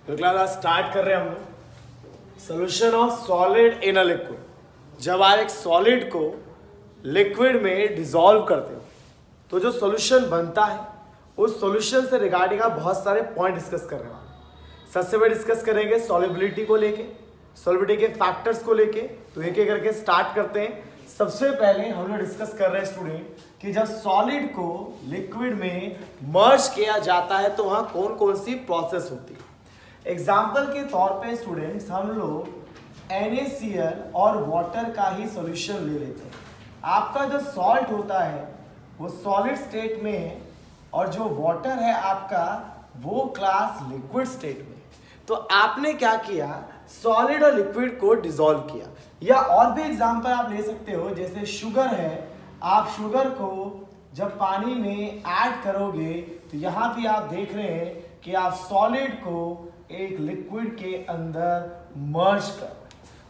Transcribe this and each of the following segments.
तो class start कर रहे हैं हम लोग solution of solid in a liquid. जब आप एक सॉलिड को लिक्विड में डिसॉल्व करते हो तो जो सॉल्यूशन बनता है उस सॉल्यूशन से रिगार्डिंग आप बहुत सारे पॉइंट डिस्कस करने वाले हैं। सबसे पहले डिस्कस करेंगे सॉल्युबिलिटी को लेके, सॉल्युबिलिटी के फैक्टर्स को लेके। तो एक एक करके स्टार्ट करते हैं। सबसे पहले हम लोग डिस्कस कर रहे हैं स्टूडेंट कि जब सॉलिड को लिक्विड में मर्ज किया जाता है तो वहां कौन कौन सी प्रोसेस होती है। एग्जाम्पल के तौर पे स्टूडेंट्स हम लोग NaCl और वाटर का ही सॉल्यूशन ले लेते हैं। आपका जो सॉल्ट होता है वो सॉलिड स्टेट में है और जो वाटर है आपका वो क्लास लिक्विड स्टेट में। तो आपने क्या किया, सॉलिड और लिक्विड को डिसॉल्व किया। या और भी एग्जांपल आप ले सकते हो, जैसे शुगर है, आप शुगर को जब पानी में ऐड करोगे तो यहाँ भी आप देख रहे हैं कि आप सॉलिड को एक लिक्विड के अंदर मर्ज कर।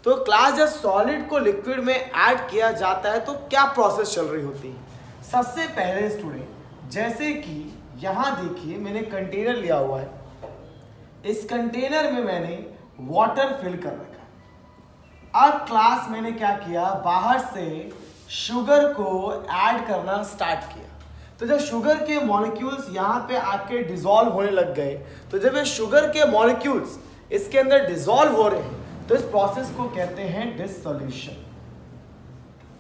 तो क्लास जब सॉलिड को लिक्विड में ऐड किया जाता है तो क्या प्रोसेस चल रही होती है। सबसे पहले स्टूडेंट जैसे कि यहाँ देखिए मैंने कंटेनर लिया हुआ है, इस कंटेनर में मैंने वाटर फिल कर रखा है। अब क्लास मैंने क्या किया, बाहर से शुगर को ऐड करना स्टार्ट किया। तो जब शुगर के मॉलिक्यूल्स यहाँ पे आके डिसॉल्व होने लग गए, तो जब ये शुगर के मॉलिक्यूल्स इसके अंदर डिसॉल्व हो रहे हैं तो इस प्रोसेस को कहते हैं डिसोल्यूशन।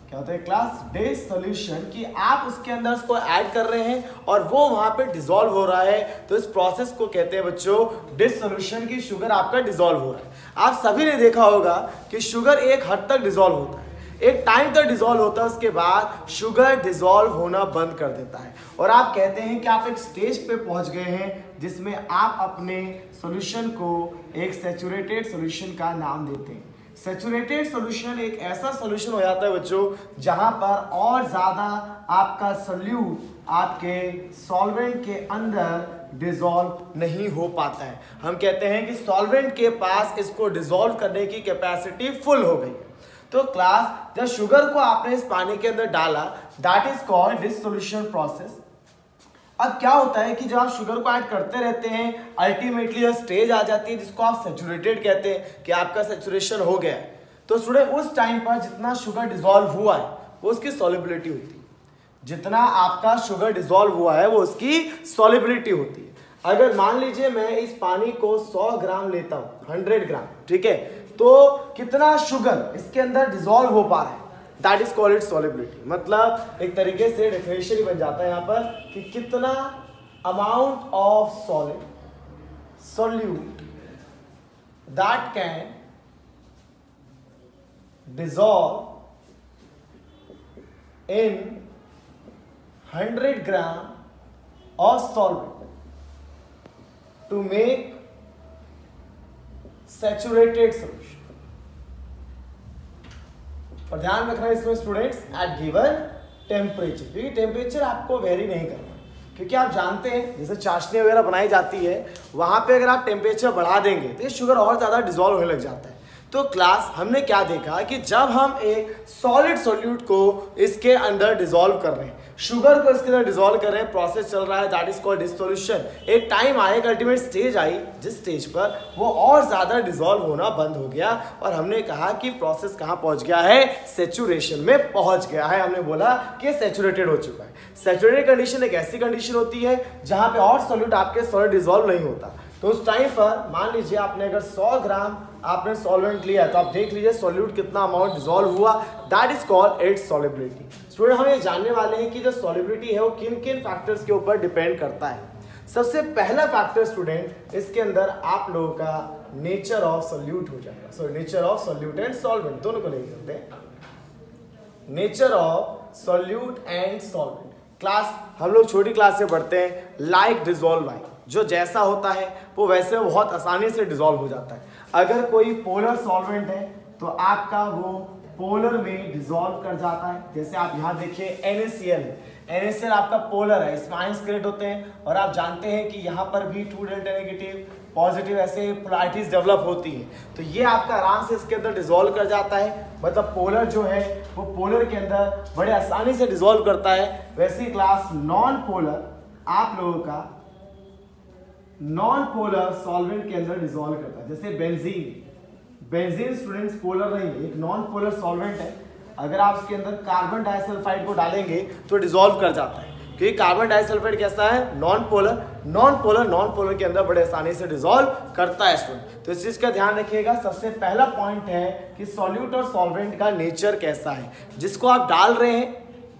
क्या होता है क्लास, डिसोल्यूशन, कि आप उसके अंदर उसको ऐड कर रहे हैं और वो वहां पे डिसॉल्व हो रहा है। तो इस प्रोसेस को कहते हैं बच्चों डिसोल्यूशन, की शुगर आपका डिसॉल्व हो रहा है। आप सभी ने देखा होगा कि शुगर एक हद तक डिसॉल्व होता है, एक टाइम तक डिसॉल्व होता है, उसके बाद शुगर डिसॉल्व होना बंद कर देता है और आप कहते हैं कि आप एक स्टेज पे पहुंच गए हैं जिसमें आप अपने सॉल्यूशन को एक सैचुरेटेड सॉल्यूशन का नाम देते हैं। सैचुरेटेड सॉल्यूशन एक ऐसा सॉल्यूशन हो जाता है बच्चों जहां पर और ज्यादा आपका सॉल्यूट आपके सॉल्वेंट के अंदर डिसॉल्व नहीं हो पाता है। हम कहते हैं कि सॉल्वेंट के पास इसको डिसॉल्व करने की कैपेसिटी फुल हो गई है। तो क्लास जब शुगर को आपने इस पानी के अंदर डाला, that is called dissolution process. अब क्या होता है कि जब आप शुगर को ऐड करते रहते हैं, अल्टीमेटली स्टेज आ जाती है जिसको आप सैचुरेटेड कहते हैं कि आपका सैचुरेशन हो गया है। तो स्टूडेंट उस टाइम पर जितना शुगर डिसॉल्व हुआ है वो उसकी सॉल्युबिलिटी होती है। जितना आपका शुगर डिसॉल्व हुआ है वो उसकी सॉल्युबिलिटी होती है। अगर मान लीजिए मैं इस पानी को 100 ग्राम लेता हूँ, 100 ग्राम, ठीक है, तो कितना शुगर इसके अंदर डिसॉल्व हो पा रहा है, that is called it solubility. मतलब एक तरीके से डेफिनेशन ही बन जाता है यहाँ पर कि कितना amount of solid solute that can dissolve in 100 gram of solvent to make saturated solution. और ध्यान रखना इसमें स्टूडेंट्स एट गिवन टेम्परेचर, क्योंकि टेम्परेचर आपको वेरी नहीं करना, क्योंकि आप जानते हैं जैसे चाशनी वगैरह बनाई जाती है वहां पे अगर आप टेम्परेचर बढ़ा देंगे तो ये शुगर और ज्यादा डिसॉल्व होने लग जाता है। तो क्लास हमने क्या देखा कि जब हम एक सॉलिड सॉल्यूट को इसके अंदर डिसॉल्व कर रहे हैं, शुगर को इसके अंदर डिसॉल्व कर रहे हैं, प्रोसेस चल रहा है, दैट इज कॉल्ड डिसोल्यूशन। एक टाइम आएगा, अल्टीमेट स्टेज आई जिस स्टेज पर वो और ज्यादा डिसॉल्व होना बंद हो गया और हमने कहा कि प्रोसेस कहां पहुंच गया है, सैचुरेशन में पहुंच गया है। हमने बोला कि सैचुरेटेड हो चुका है। सैचुरेटेड कंडीशन एक ऐसी कंडीशन होती है जहां पे और सॉल्यूट आपके सॉलिड डिसॉल्व नहीं होता। तो उस टाइम पर मान लीजिए आपने अगर 100 ग्राम आपने सॉल्वेंट लिया तो आप देख लीजिए सॉल्यूट कितना अमाउंट डिसॉल्व हुआ, that is called its solubility. Student हम ये जानने वाले हैं कि जो सॉल्युबिलिटी है वो किन किन फैक्टर्स के ऊपर डिपेंड करता है। सबसे पहला फैक्टर स्टूडेंट इसके अंदर आप लोगों का नेचर ऑफ सॉल्यूट हो जाएगा। So nature of solute and solvent दोनों को लेकर चलते हैं। Nature of solute and solvent class हम लोग छोटी क्लास से पढ़ते हैं, लाइक डिसॉल्व लाइक, जो जैसा होता है वो वैसे बहुत आसानी से डिसॉल्व हो जाता है। अगर कोई पोलर सॉल्वेंट है तो आपका वो पोलर में डिसॉल्व कर जाता है। जैसे आप यहाँ देखिए NaCl है, NaCl आपका पोलर है, इसमें आयंस क्रिएट होते हैं और आप जानते हैं कि यहाँ पर भी 2 डेल्टा नेगेटिव पॉजिटिव ऐसे पोलैरिटीज डेवलप होती है। तो ये आपका आराम से इसके अंदर डिसॉल्व कर जाता है, मतलब पोलर जो है वो पोलर के अंदर बड़े आसानी से डिसॉल्व करता है। वैसे क्लास नॉन पोलर आप लोगों का नॉन पोलर सॉल्वेंट के अंदर डिसॉल्व करता है। जैसे बेंजीन स्टूडेंट्स पोलर नहीं है, एक नॉन पोलर सॉल्वेंट है। अगर आप उसके अंदर कार्बन डाइसल्फाइड को डालेंगे तो डिसॉल्व कर जाता है, क्योंकि कार्बन डाइसल्फाइड कैसा है, नॉन पोलर के अंदर बड़े आसानी से डिसॉल्व करता है स्टूडेंट। तो इस चीज का ध्यान रखिएगा। सबसे पहला पॉइंट है कि सॉल्यूट और सॉल्वेंट का नेचर कैसा है, जिसको आप डाल रहे हैं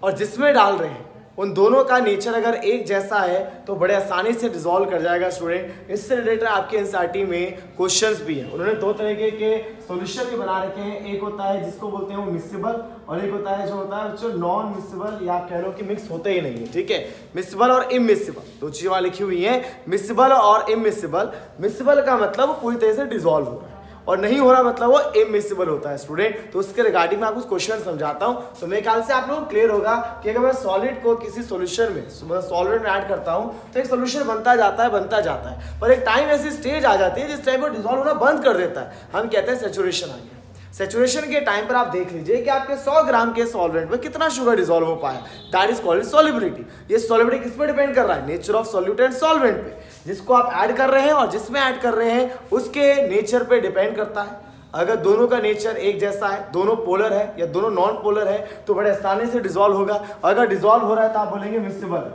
और जिसमें डाल रहे हैं उन दोनों का नेचर अगर एक जैसा है तो बड़े आसानी से डिसॉल्व कर जाएगा स्टूडेंट। इससे रिलेटेड आपके एनसीईआरटी में क्वेश्चंस भी हैं। उन्होंने दो तरीके के सॉल्यूशन भी बना रखे हैं, एक होता है जिसको बोलते हैं वो मिक्सिबल, और एक होता है जो होता है जो नॉन मिक्सिबल, या कह लो कि मिक्स होते ही नहीं है, ठीक है। मिक्सिबल और इमिक्सिबल दो चीजें वहां लिखी हुई हैं, मिक्सिबल और इमिक्सिबल। मिक्सिबल का मतलब पूरी तरह से डिसॉल्व हो रहा है और नहीं हो रहा मतलब वो इमिक्सिबल होता है स्टूडेंट। तो उसके रिगार्डिंग में आपको क्वेश्चन समझाता हूं, तो मेरे ख्याल से आप लोगों को क्लियर होगा कि अगर मैं सॉलिड को किसी सॉल्यूशन में सॉल्वेंट में ऐड करता हूं तो एक सॉल्यूशन बनता जाता है, पर एक टाइम ऐसी स्टेज आ जाती है जिस टाइम वो डिसॉल्व होना बंद कर देता है, हम कहते हैं सैचुरेशन आ गया। सैचुरेशन के टाइम पर आप देख लीजिए कि आपके 100 ग्राम के सॉल्वेंट में कितना शुगर डिसॉल्व हो पाया, दैट इज कॉल्ड सॉल्युबिलिटी। ये सॉल्युबिलिटी किस पे डिपेंड कर रहा है, nature of solute and solvent पे। जिसको आप ऐड कर रहे हैं और जिसमें ऐड कर रहे हैं उसके नेचर पे डिपेंड करता है। अगर दोनों का नेचर एक जैसा है, दोनों पोलर है या दोनों नॉन पोलर है, तो बड़े आसानी से डिसॉल्व होगा। अगर डिसॉल्व हो रहा है तो आप बोलेंगे मिक्सिबल,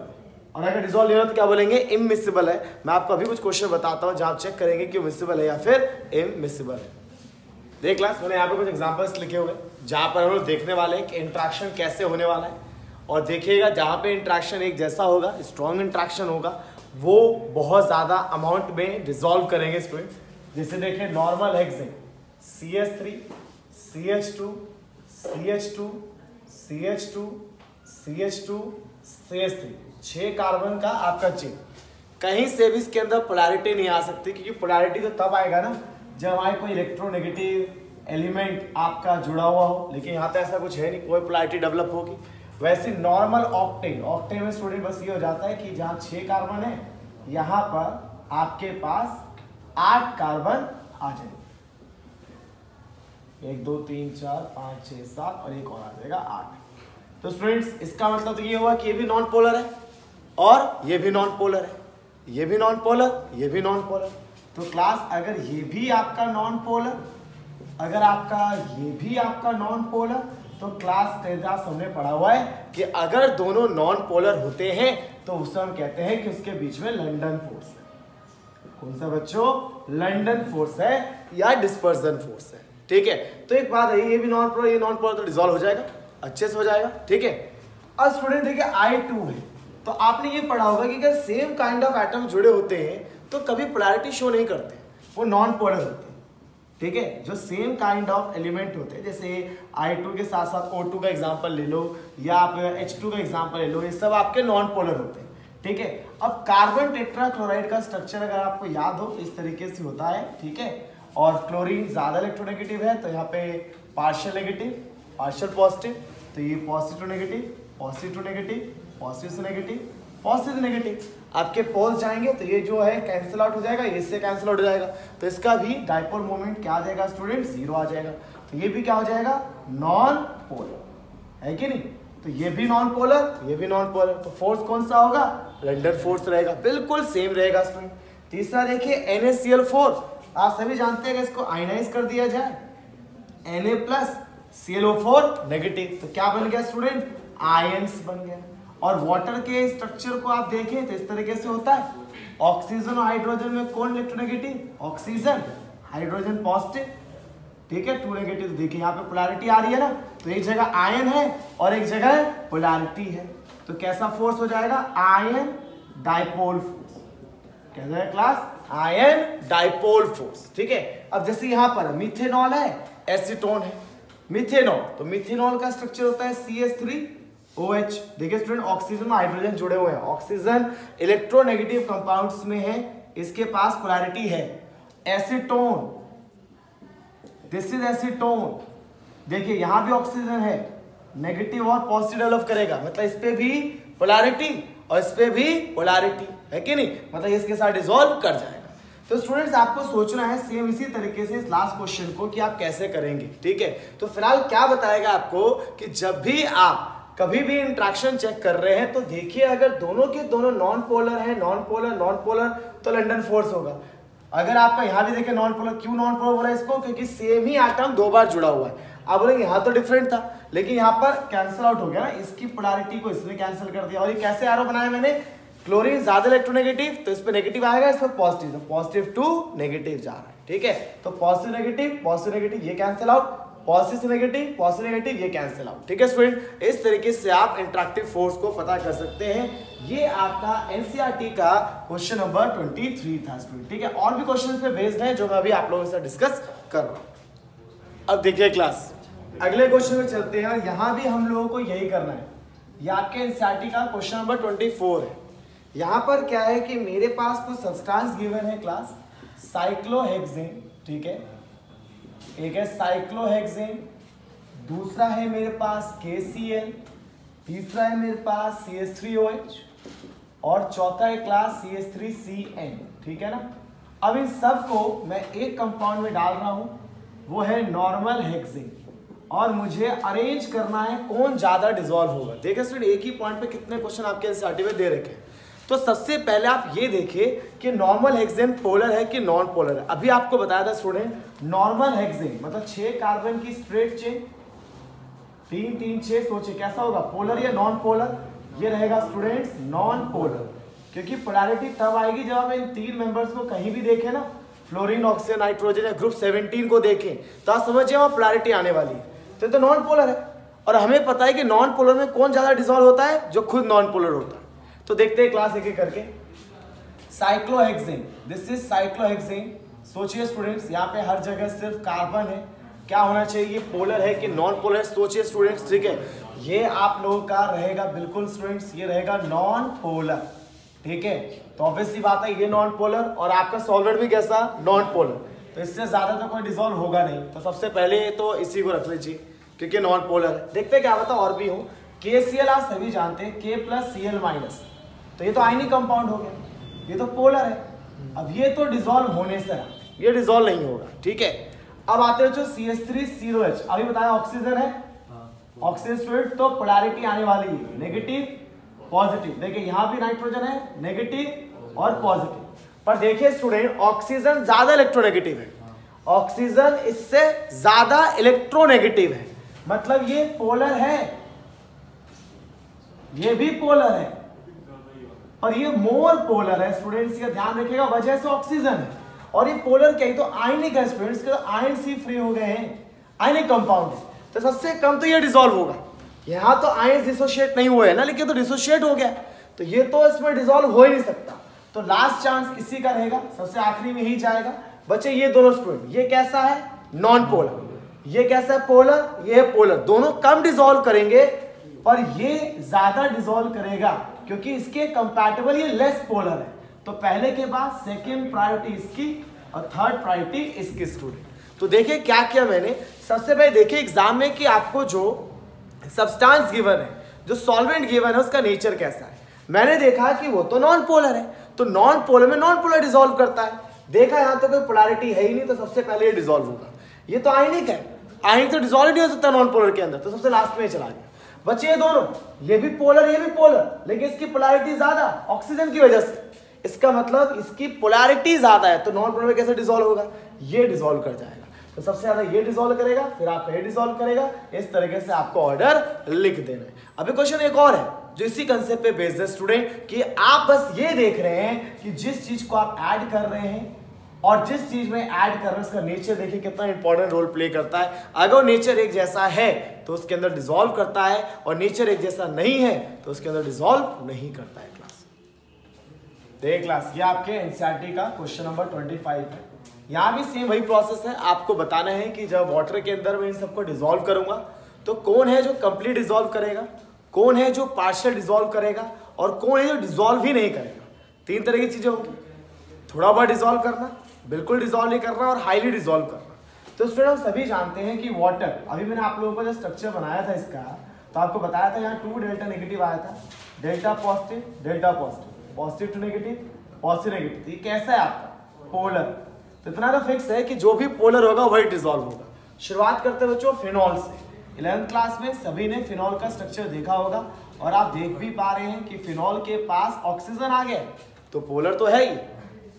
और अगर डिसॉल्व नहीं हो रहा तो क्या बोलेंगे, इमिक्सिबल है। मैं आपको अभी कुछ क्वेश्चन बताता हूं जहां आप चेक करेंगे कि मिक्सिबल है या फिर इमिक्सिबल है। देख क्लास, मैंने यहाँ पे कुछ एग्जांपल्स लिखे हुए जहां पर हम लोग देखने वाले हैं कि इंट्रैक्शन कैसे होने वाला है। और देखिएगा जहां पे इंट्रैक्शन एक जैसा होगा, स्ट्रॉन्ग इंट्रैक्शन होगा, वो बहुत ज्यादा अमाउंट में डिसॉल्व करेंगे स्टूडेंट। जैसे देखिए normal hexane CH3 CH2 CH2 CH2 CH2 CH3, 6 carbon का आपका चेन। कहीं से भी इसके अंदर पोलैरिटी नहीं आ सकती, क्योंकि पोलैरिटी तो तब आएगा ना जब हमारे कोई इलेक्ट्रोनेगेटिव एलिमेंट आपका जुड़ा हुआ हो, लेकिन यहाँ तो ऐसा कुछ है नहीं, कोई पोलैरिटी डेवलप होगी। वैसे नॉर्मल ऑक्टेन में स्टूडेंट बस ये हो जाता है कि जहाँ 6 कार्बन है यहाँ पर आपके पास 8 कार्बन आ जाएंगे, 1 2 3 4 5 6 7 और एक और आ जाएगा 8। तो स्टूडेंट्स इसका मतलब तो ये हुआ कि ये भी नॉन पोलर है और ये भी नॉन पोलर है, ये भी नॉन पोलर, ये भी नॉन पोलर। तो क्लास अगर ये भी आपका नॉन पोलर, अगर आपका ये भी आपका नॉन पोलर, तो क्लास 13 हमने पढ़ा हुआ है कि अगर दोनों नॉन पोलर होते हैं तो उसे हम कहते हैं कि उसके बीच में लंडन फोर्स है। कौन सा बच्चों, लंडन फोर्स है या डिस्पर्सन फोर्स है, ठीक है। तो एक बात है, ये भी नॉन पोलर, ये नॉन पोलर, तो डिसॉल्व हो जाएगा, अच्छे से हो जाएगा, ठीक है। अब स्टूडेंट देखिए I2 है, तो आपने ये पढ़ा होगा कि अगर सेम काइंड ऑफ एटम जुड़े होते हैं तो कभी पोलैरिटी शो नहीं करते, वो नॉन पोलर होते हैं, ठीक है। जो सेम काइंड ऑफ एलिमेंट होते हैं, जैसे I2 के साथ साथ O2 का एग्जांपल ले लो या आप H2 का एग्जांपल ले लो, ये सब आपके नॉन पोलर होते हैं, ठीक है। अब कार्बन टेट्राक्लोराइड का स्ट्रक्चर अगर आपको याद हो इस तरीके से होता है, ठीक है। और क्लोरीन ज्यादा इलेक्ट्रोनेगेटिव है तो यहाँ पे पार्शियल नेगेटिव, पार्शियल पॉजिटिव, तो ये positive negative, positive negative, positive negative, positive negative. आपके पोल्स जाएंगे तो ये जो है कैंसिल आउट हो जाएगा, इससे कैंसिल आउट हो जाएगा, तो इसका भी डाइपोल मोमेंट क्या आ जाएगा स्टूडेंट, 0 आ जाएगा। तो ये भी क्या हो जाएगा, नॉन पोलर है कि नहीं। तो ये भी नॉन पोलर, ये भी नॉन पोलर, तो फोर्स कौन सा होगा, लंडन फोर्स रहेगा, बिल्कुल सेम रहेगा स्टूडेंट। तीसरा देखिए NaCl4, आप सभी जानते हैं कि इसको आयनाइज कर दिया जाए Na+ClO4 नेगेटिव, तो क्या बन गया स्टूडेंट, आयंस बन गया। और वाटर के स्ट्रक्चर को आप देखें तो इस तरीके से होता है, ऑक्सीजन और हाइड्रोजन में कौन इलेक्ट्रोनेगेटिव, ऑक्सीजन, हाइड्रोजन पॉजिटिव, ठीक है, 2 नेगेटिव। देखिए यहाँ पे पोलैरिटी आ रही है ना, तो एक जगह आयन है और एक जगह पोलैरिटी है, तो कैसा फोर्स हो जाएगा, आयन डाइपोल फोर्स। क्या जाएगा क्लास, आयन डाइपोल फोर्स, ठीक है। अब जैसे यहाँ पर मिथेनॉल है, एसीटोन है, मिथेनॉल, तो मिथेनॉल का स्ट्रक्चर होता है CH3OH। देखिए स्टूडेंट ऑक्सीजन और हाइड्रोजन जुड़े हुए हैं, ऑक्सीजन इलेक्ट्रोनेगेटिव कंपाउंड्स में है, इसके पास पोलैरिटी है। एसीटोन, दिस इज एसीटोन, देखिए यहां भी ऑक्सीजन है, नेगेटिव और पॉजिटिव डेवलप करेगा, मतलब इस पे भी पोलैरिटी और इस पे भी पोलैरिटी है कि नहीं, मतलब इसके साथ डिसॉल्व कर जाएगा। तो स्टूडेंट्स आपको सोचना है सेम इसी तरीके से इस लास्ट क्वेश्चन को कि आप कैसे करेंगे, ठीक है। तो फिलहाल क्या बताएगा आपको कि जब भी आप कभी भी इंट्रैक्शन चेक कर रहे हैं तो देखिए अगर दोनों के दोनों नॉन पोलर है, नॉन पोलर, नॉन पोलर, तो तो लंडन फोर्स होगा। अगर आपका यहाँ भी देखें नॉन पोलर, क्यों नॉन पोलर बोला इसको, क्योंकि सेम ही एटम 2 बार जुड़ा हुआ है। आप बोलेंगे यहाँ तो डिफरेंट था, लेकिन यहाँ पर कैंसिल आउट हो गया ना, इसकी पोलैरिटी को इसने कैंसिल कर दिया। और ये कैसे एरो बनाया मैंने, क्लोरीन ज्यादा इलेक्ट्रोनेगेटिव तो इस पे नेगेटिव आएगा, इस पर पॉजिटिव, तो पॉजिटिव टू नेगेटिव जा रहा है, ठीक है। तो पॉजिटिव नेगेटिव ये कैंसिल आउट, पॉजिटिव नेगेटिव ये कैंसिल आउट, ठीक है स्टूडेंट। इस तरीके से आप इंटरेक्टिव फोर्स को पता कर सकते हैं। ये आपका एनसीईआरटी का क्वेश्चन नंबर 23 था स्टूडेंट, ठीक है। और भी क्वेश्चन पे बेस्ड है जो मैं अभी आप लोगों के साथ डिस्कस कर रहा हूं। अब देखिए क्लास, अगले क्वेश्चन में चलते हैं। यहाँ भी हम लोगों को यही करना है। ये आपके एनसीईआरटी का क्वेश्चन नंबर 24 है। यहाँ पर क्या है कि मेरे पास कुछ सब्सटेंस गिवन है क्लास, साइक्लोहेक्सेन, ठीक है। एक है साइक्लोहेक्सेन, दूसरा है मेरे पास KCl, तीसरा है मेरे पास CH3OH और चौथा है क्लास CH3CN, ठीक है ना। अब इन सब को मैं एक कंपाउंड में डाल रहा हूं, वो है नॉर्मल हेक्सेन, और मुझे अरेंज करना है कौन ज्यादा डिसॉल्व होगा। देखिए स्टूडेंट, एक ही पॉइंट पे कितने क्वेश्चन आपके एनसीईआरटी में दे रखे हैं। तो सबसे पहले आप ये देखिए कि नॉर्मल हेक्सेन पोलर है कि नॉन पोलर है। अभी आपको बताया था स्टूडेंट, नॉर्मल हेक्सेन मतलब 6 कार्बन की स्ट्रेट चेन, 3 3 6, सोचिए कैसा होगा, पोलर या नॉन पोलर। ये रहेगा स्टूडेंट्स नॉन पोलर, क्योंकि पोलैरिटी तब आएगी जब आप इन 3 मेंबर्स को कहीं भी देखें ना, फ्लोरीन, ऑक्सीजन, नाइट्रोजन या ग्रुप 17 को देखें, तो आप समझिए वहां पोलैरिटी आने वाली है। तो नॉन पोलर है, और हमें पता है कि नॉन पोलर में कौन ज्यादा डिसॉल्व होता है, जो खुद नॉन पोलर होता है। तो देखते हैं क्लास एक एक करके। Cyclohexane, this is cyclohexane. सोचिए स्टूडेंट्स, यहाँ पे हर जगह सिर्फ कार्बन है, क्या होना चाहिए, पोलर है कि नॉन पोलर। सोचिए स्टूडेंट्स, ठीक है, ये आप लोगों का रहेगा बिल्कुल स्टूडेंट्स, ये रहेगा नॉन पोलर, ठीक है। तो ऑब्वियस सी बात है ये नॉन पोलर, और आपका सॉल्वेंट भी कैसा, नॉन पोलर, तो इससे ज्यादा तो कोई डिसॉल्व होगा नहीं। तो सबसे पहले तो इसी को रख लीजिए क्योंकि नॉन पोलर है। देखते हैं क्या बता और भी हो। KCl आप सभी जानते हैं, K+Cl-, तो ये तो आयनिक कंपाउंड हो गया, ये तो पोलर है। अब ये तो डिसॉल्व होने से रहा, ये डिसॉल्व नहीं होगा, ठीक है। अब आते हो जो CH3COH, अभी बताया ऑक्सीजन है, ऑक्सीजन स्टूडेंट, तो पोलैरिटी आने वाली है नेगेटिव पॉजिटिव। देखिए यहाँ भी नाइट्रोजन है, नेगेटिव और पॉजिटिव। पर देखिए स्टूडेंट, ऑक्सीजन ज्यादा इलेक्ट्रोनेगेटिव है, ऑक्सीजन इससे ज्यादा इलेक्ट्रोनेगेटिव है, मतलब ये पोलर है, ये भी पोलर है, और ये मोर पोलर है स्टूडेंट्स, का ध्यान रखिएगा, वजह से ऑक्सीजन है। और ये पोलर क्या है, तो आयनिक है स्टूडेंट्स, के आयन सी फ्री हो गए हैं, आयनिक कंपाउंड है, तो सबसे कम तो ये डिसॉल्व होगा। यहाँ तो आयन डिसोशिएट नहीं हुए है ना, लेकिन तो डिसोशिएट हो गया, तो ये तो इसमें डिसॉल्व हो ही नहीं सकता। तो लास्ट चांस इसी का रहेगा, सबसे आखिरी में ही जाएगा। बच्चे ये दोनों स्टूडेंट, ये कैसा है, नॉन पोलर, ये कैसा है, पोलर, ये पोलर, दोनों कम डिसॉल्व करेंगे, पर ये ज्यादा डिसॉल्व करेगा क्योंकि इसके कंपैटिबल ये लेस पोलर है। तो पहले के बाद सेकंड प्रायोरिटी इसकी और थर्ड प्रायोरिटी इसकी स्टूडेंट। तो देखिए क्या किया मैंने, सबसे पहले देखिए एग्जाम में कि आपको जो सब्सटेंस गिवन है, जो सॉल्वेंट गिवन है, उसका नेचर कैसा है। मैंने देखा कि वो तो नॉन पोलर है, तो नॉन पोलर में नॉन पोलर डिसॉल्व करता है। देखा यहाँ तो कोई पोलैरिटी है ही नहीं, तो सबसे पहले ये डिसॉल्व होगा। ये तो आयनिक है, आयनिक तो डिसॉल्व नहीं हो सकता नॉन पोलर के अंदर, तो सबसे लास्ट में चला गया। बच्चे ये दोनों, ये भी पोलर ये भी पोलर, लेकिन इसकी पोलैरिटी ज्यादा ऑक्सीजन की वजह से, इसका मतलब इसकी पोलैरिटी ज्यादा है, तो नॉन पोलर में कैसे डिसॉल्व होगा, ये डिसॉल्व कर जाएगा। तो सबसे ज्यादा ये डिसॉल्व करेगा, फिर आपका ये डिसॉल्व करेगा, इस तरीके से आपको ऑर्डर लिख देना है। अभी क्वेश्चन एक और है जो इसी कंसेप्ट पे बेस्ड है स्टूडेंट, कि आप बस ये देख रहे हैं कि जिस चीज को आप ऐड कर रहे हैं और जिस चीज में ऐड कर रहे हैं उसका नेचर देखिए कितना इंपॉर्टेंट रोल प्ले करता है। अगर नेचर एक जैसा है तो उसके अंदर डिसॉल्व करता है, और नेचर एक जैसा नहीं है तो उसके अंदर डिसॉल्व नहीं करता है। क्लास देख क्लास, ये आपके एनसीईआरटी का क्वेश्चन नंबर 25 है। यहाँ भी सेम वही प्रोसेस है, आपको बताना है कि जब वाटर के अंदर मैं इन सबको डिसॉल्व करूंगा तो कौन है जो कंप्लीट डिसॉल्व करेगा, कौन है जो पार्शियल डिसॉल्व करेगा, और कौन है जो डिसॉल्व ही नहीं करेगा। 3 तरह की चीजें होंगी, थोड़ा बहुत डिसॉल्व करना, बिल्कुल डिसॉल्व नहीं करना, और हाईली डिसॉल्व करना। तो स्टूडेंट हम सभी जानते हैं कि वाटर, अभी मैंने आप लोगों को जो स्ट्रक्चर बनाया था इसका, तो आपको बताया था यहाँ 2 डेल्टा नेगेटिव आया था, delta positive, delta positive, positive to negative, positive negative. ये कैसा है आपका, पोलर। तो इतना तो फिक्स है कि जो भी पोलर होगा वही डिसॉल्व होगा। शुरुआत करते हैं बच्चों फिनॉल से। 11th क्लास में सभी ने फिनॉल का स्ट्रक्चर देखा होगा, और आप देख भी पा रहे हैं कि फिनॉल के पास ऑक्सीजन आ गया, तो पोलर तो है ही,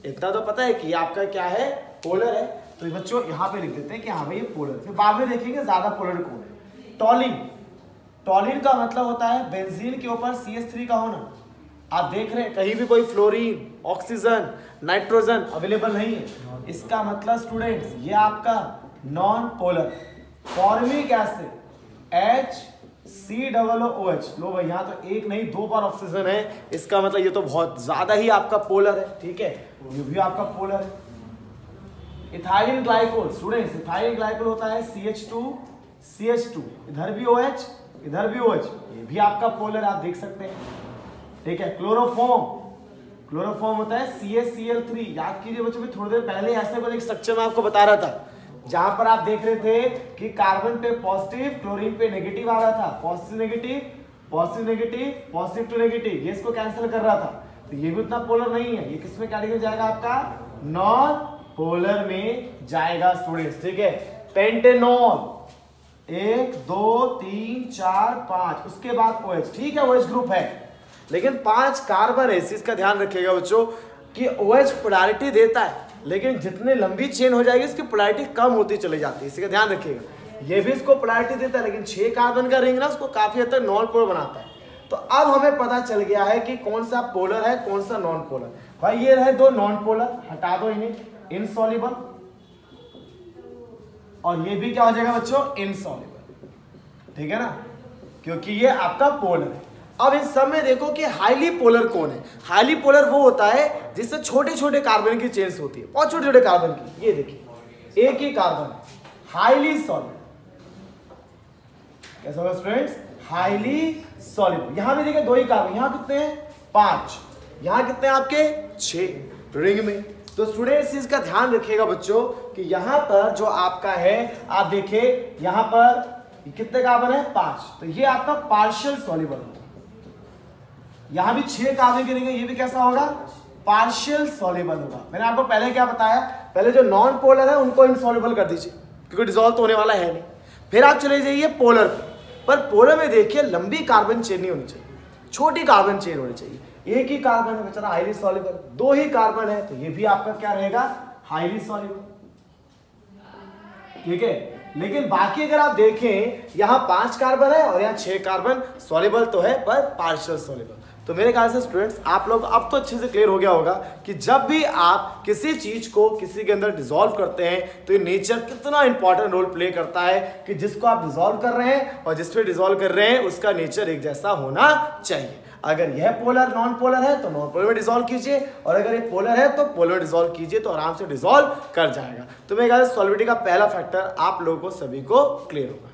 इतना तो पता है कि आपका क्या है, पोलर है। तो बच्चों यहाँ पे लिख देते हैं कि हाँ भाई ये पोलर, फिर बाद में देखेंगे ज्यादा पोलर कौन है। टॉलिन, टॉलिन का मतलब होता है बेंजीन के ऊपर CH3 का होना। आप देख रहे हैं कहीं भी कोई फ्लोरीन, ऑक्सीजन, नाइट्रोजन अवेलेबल नहीं है, इसका मतलब स्टूडेंट्स ये आपका non polar. Formic acid HCOOH, लो भाई यहाँ तो एक नहीं 2 बार ऑक्सीजन है, इसका मतलब ये तो बहुत ज्यादा ही आपका पोलर है, ठीक है, ये भी आपका पोलर है। Ethyl glycol, students ethyl glycol होता है CH2, इधर भी OH, इधर भी OH, ये भी आपका पोलर आप देख सकते हैं, ठीक है। क्लोरोफॉर्म, क्लोरोफॉर्म होता है CaCl3। याद कीजिए बच्चों, मैं थोड़ी देर पहले ऐसे कुछ एक स्ट्रक्चर में आपको बता रहा था, जहां पर आप देख रहे थे कि कार्बन पे पॉजिटिव, क्लोरीन पे नेगेटिव आ रहा था, positive negative, positive negative, positive to negative, ये इसको कैंसिल कर रहा था। तो ये भी उतना पोलर नहीं है, ये किसमें कैटेगरी जाएगा आपका, नॉन पोलर में जाएगा स्टूडेंट्स, ठीक है। पेंटेनॉल 1 2 3 4 5, उसके बाद OH, ठीक है OH ग्रुप है, लेकिन 5 कार्बन है, इस चीज का ध्यान रखिएगा बच्चों कि OH पोलैरिटी देता है, लेकिन जितने लंबी चेन हो जाएगी इसकी पोलैरिटी कम होती चली जाती है, इसी का ध्यान रखिएगा। ये भी इसको पोलैरिटी देता है, लेकिन 6 कार्बन का रिंग ना उसको काफी हद तक नॉन पोलर बनाता है। तो अब हमें पता चल गया है कि कौन सा पोलर है, कौन सा नॉन पोलर। भाई ये रहे 2 नॉन पोलर, हटा दो इन्हें, इनसॉल्युबल, और ये भी क्या हो जाएगा बच्चों, इनसॉल्युबल, ठीक है ना, क्योंकि ये आपका पोलर है। अब इन सब में देखो कि हाईली पोलर कौन है। हाईली पोलर वो होता है जिससे छोटे छोटे कार्बन की चेन्स होती है, बहुत छोटे छोटे कार्बन की। ये देखिए एक ही कार्बन है, हाईली सॉल्युबल। कैसा होगा स्टूडेंट्स, हाईली सॉल्युबल। यहां भी देखिए 2 ही कार्बन, यहां कितने हैं 5, यहां कितने आपके 6 रिंग में। तो स्टूडेंट्स इसका ध्यान रखिएगा बच्चों कि यहां पर जो आपका है, आप देखिए यहां पर कितने कार्बन है 5, तो ये आपका पार्शियल सॉल्युबल होगा। यहां भी 6 कार्बन के रहेंगे, ये भी कैसा होगा, पार्शियल सॉल्युबल होगा। मैंने आपको पहले क्या बताया, पहले जो नॉन पोलर है उनको इनसॉल्युबल कर दीजिए, क्योंकि डिसॉल्व तो होने वाला है नहीं। फिर आप चले जाइए पोलर पर पोलर में देखिए लंबी कार्बन चेन नहीं होनी चाहिए, छोटी कार्बन चेन होनी चाहिए। एक ही कार्बन है बेचारा हाईली सॉल्युबल, 2 ही कार्बन है, तो ये भी आपका क्या रहेगा, हाईली सॉल्युबल, ठीक है। लेकिन बाकी अगर आप देखें यहाँ 5 कार्बन है और यहाँ 6 कार्बन, सॉल्युबल तो है पर पार्शियल सॉल्युबल। तो मेरे ख्याल से स्टूडेंट्स आप लोग अब तो अच्छे से क्लियर हो गया होगा कि जब भी आप किसी चीज को किसी के अंदर डिसॉल्व करते हैं तो ये नेचर कितना इंपॉर्टेंट रोल प्ले करता है कि जिसको आप डिसॉल्व कर रहे हैं और जिस पे डिसॉल्व कर रहे हैं उसका नेचर एक जैसा होना चाहिए। अगर यह पोलर नॉन पोलर है तो नॉन पोलर में डिसॉल्व कीजिए, और अगर ये पोलर है तो पोलर में डिसॉल्व कीजिए, तो आराम से डिसॉल्व कर जाएगा। तो मेरे ख्याल से सॉल्विटी का पहला फैक्टर आप लोगों को सभी को क्लियर होगा।